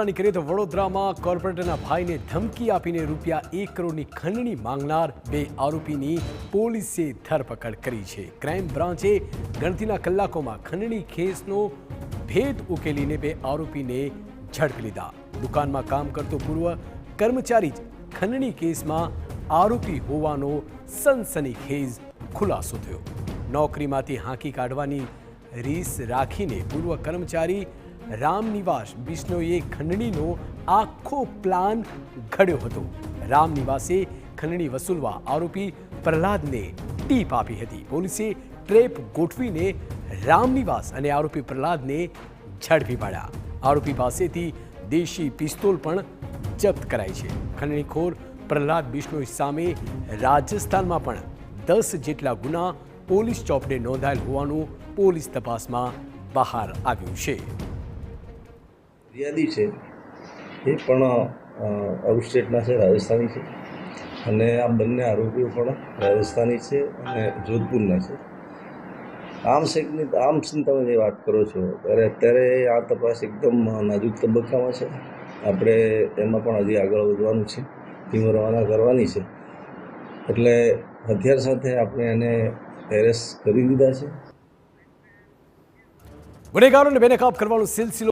વડોદરાની કરીએ તો વડોદરામાં કોર્પોરેટરના ભાઈને ધમકી આપીને ₹1 કરોડની ખંડણી માંગનાર 2 આરોપીની પોલીસે ધરપકડ કરી છે। ક્રાઇમ બ્રાન્ચે ગણતરીના કલાકોમાં ખંડણી કેસનો ભેદ ઉકેલીને 2 આરોપીને ઝડપી લીધા। દુકાનમાં કામ કરતો પૂર્વ કર્મચારી જ ખંડણી કેસમાં આરોપી હોવાનો સનસનીખેજ ખુલાસો થયો। નોકરીમાંથી હાંકી કાઢવાની રીસ રાખીને પૂર્વ કર્મચારી રામનિવાસ બિશ્નોઈએ ખંડણીનો આખો પ્લાન ઘડ્યો હતો। રામનિવાસે ખંડણી વસૂલવા આરોપી પ્રહલાદને ટીપ આપી હતી। પોલીસે ટ્રેપ ગોઠવીને રામનિવાસ અને આરોપી પ્રહલાદને ઝડપી પાડ્યા। આરોપી પાસેથી દેશી પિસ્તોલ પણ જપ્ત કરાઈ છે। ખંડણીખોર પ્રહલાદ બિશ્નોઈ સામે રાજસ્થાનમાં પણ 10 જેટલા ગુના પોલીસ ચોપડે નોંધાયેલ હોવાનું પોલીસ તપાસમાં બહાર આવ્યું છે। ફરિયાદી છે એ પણ આઉટ સ્ટેટના છે, રાજસ્થાની છે, અને આ બંને આરોપીઓ પણ રાજસ્થાની છે અને જોધપુરના છે। આર્મ્સની તમે જે વાત કરો છો ત્યારે અત્યારે આ તપાસ એકદમ નાજુક તબક્કામાં છે। આપણે એમાં પણ હજી આગળ વધવાનું છે, ટીમ રવાના કરવાની છે, એટલે હથિયાર સાથે આપણે એને એરેસ્ટ કરી લીધા છે। ગુનેગારોને બેનકાબ કરવાનો સિલસિલો